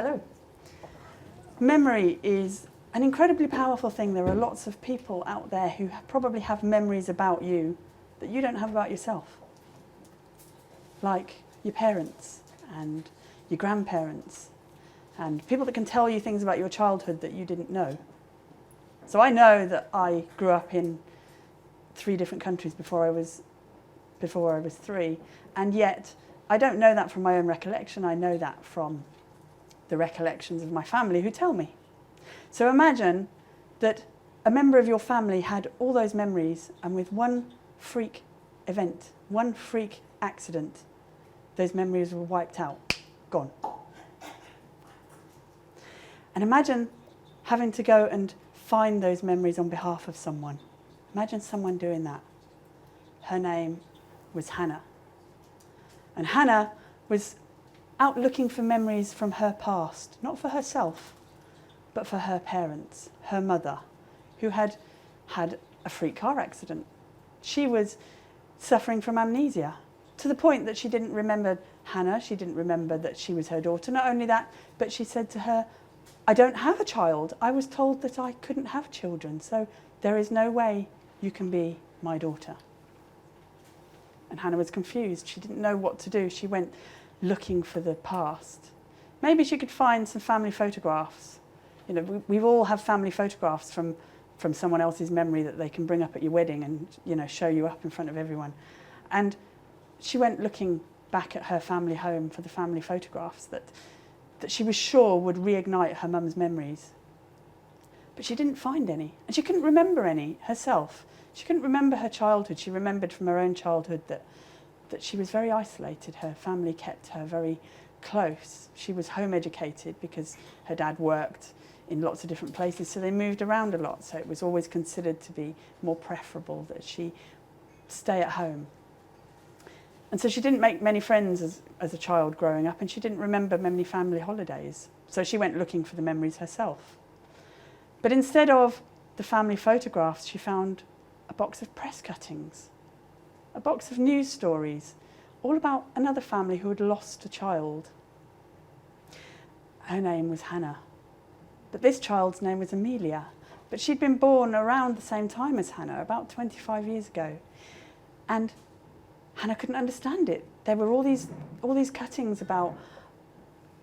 Hello. Memory is an incredibly powerful thing. There are lots of people out there who probably have memories about you that you don't have about yourself. Like your parents and your grandparents and people that can tell you things about your childhood that you didn't know. So I know that I grew up in 3 different countries before I was 3, and yet I don't know that from my own recollection. I know that from the recollections of my family who tell me. So imagine that a member of your family had all those memories, and with one freak event, one freak accident, those memories were wiped out, gone. And imagine having to go and find those memories on behalf of someone. Imagine someone doing that. Her name was Hannah. And Hannah was out looking for memories from her past, not for herself, but for her parents, her mother, who had had a freak car accident. She was suffering from amnesia, to the point that she didn't remember Hannah, she didn't remember that she was her daughter. Not only that, but she said to her, "I don't have a child. I was told that I couldn't have children, so there is no way you can be my daughter." And Hannah was confused. She didn't know what to do. She went looking for the past. Maybe she could find some family photographs. You know, we all have family photographs from someone else's memory that they can bring up at your wedding and, you know, show you up in front of everyone. And she went looking back at her family home for the family photographs that she was sure would reignite her mum's memories. But she didn't find any, and she couldn't remember any herself. She couldn't remember her childhood. She remembered from her own childhood that she was very isolated. Her family kept her very close. She was home educated because her dad worked in lots of different places, so they moved around a lot. So it was always considered to be more preferable that she stay at home. And so she didn't make many friends as a child growing up, and she didn't remember many family holidays. So she went looking for the memories herself. But instead of the family photographs, she found a box of press cuttings, a box of news stories, all about another family who had lost a child. Her name was Hannah, but this child's name was Amelia. But she'd been born around the same time as Hannah, about 25 years ago. And Hannah couldn't understand it. There were all these cuttings about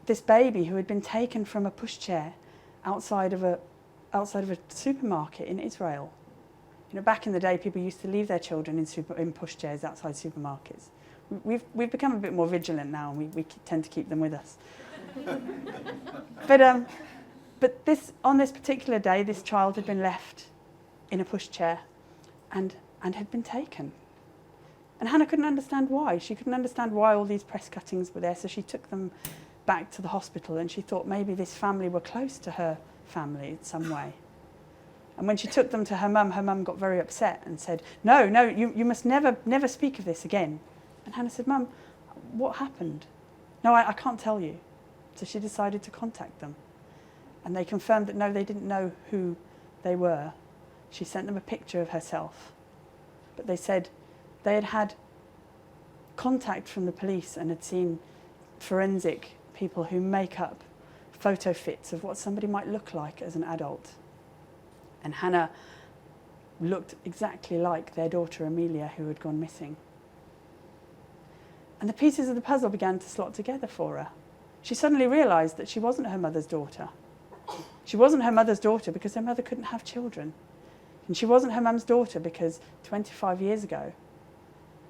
this baby who had been taken from a pushchair outside of a supermarket in Israel. You know, back in the day, people used to leave their children in pushchairs outside supermarkets. We've become a bit more vigilant now, and we tend to keep them with us. But on this particular day, this child had been left in a pushchair and had been taken. And Hannah couldn't understand why. She couldn't understand why all these press cuttings were there, so she took them back to the hospital, and she thought maybe this family were close to her family in some way. And when she took them to her mum got very upset and said, no, you must never speak of this again. And Hannah said, "Mum, what happened?" "No, I can't tell you." So she decided to contact them. And they confirmed that no, they didn't know who they were. She sent them a picture of herself. But they said they had had contact from the police and had seen forensic people who make up photo fits of what somebody might look like as an adult. And Hannah looked exactly like their daughter Amelia, who had gone missing. And the pieces of the puzzle began to slot together for her. She suddenly realised that she wasn't her mother's daughter. She wasn't her mother's daughter because her mother couldn't have children. And she wasn't her mum's daughter because 25 years ago,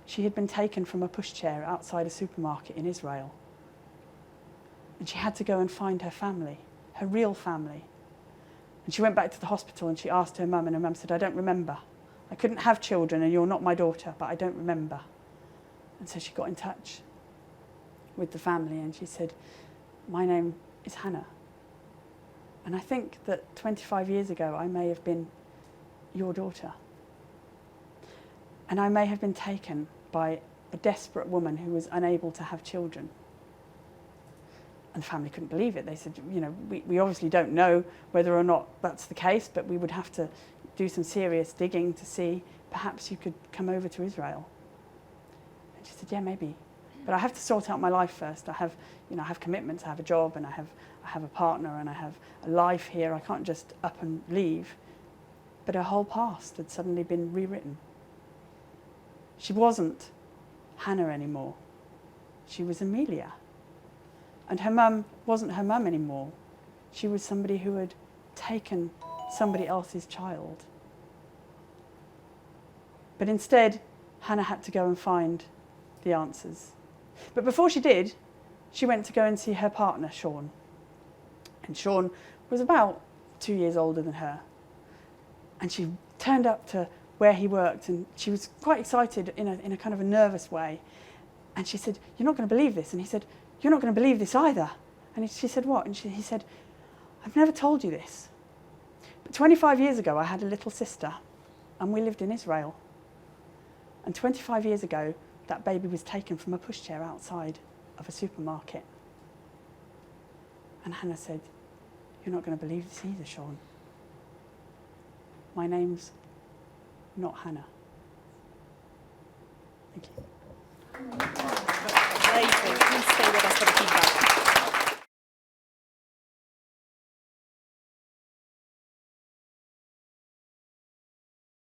she had been taken from a pushchair outside a supermarket in Israel. And she had to go and find her family, her real family. And she went back to the hospital and she asked her mum, and her mum said, "I don't remember. I couldn't have children and you're not my daughter, but I don't remember." And so she got in touch with the family and she said, "My name is Hannah. And I think that 25 years ago I may have been your daughter. And I may have been taken by a desperate woman who was unable to have children." And the family couldn't believe it. They said, "You know, we obviously don't know whether or not that's the case, but we would have to do some serious digging to see perhaps you could come over to Israel." And she said, "Yeah, maybe. But I have to sort out my life first. I have commitments. I have a job, and I have a partner, and I have a life here. I can't just up and leave. But her whole past had suddenly been rewritten. She wasn't Hannah anymore. She was Amelia. And her mum wasn't her mum anymore. She was somebody who had taken somebody else's child. But instead, Hannah had to go and find the answers. But before she did, she went to go and see her partner, Sean. And Sean was about 2 years older than her. And she turned up to where he worked, and she was quite excited in a kind of a nervous way. And she said, "You're not going to believe this." And he said, "You're not going to believe this either." And she said, "What?" And he said, "I've never told you this. But 25 years ago, I had a little sister, and we lived in Israel. And 25 years ago, that baby was taken from a pushchair outside of a supermarket." And Hannah said, "You're not going to believe this either, Sean. My name's not Hannah." Thank you. Amazing. Please stay with us for the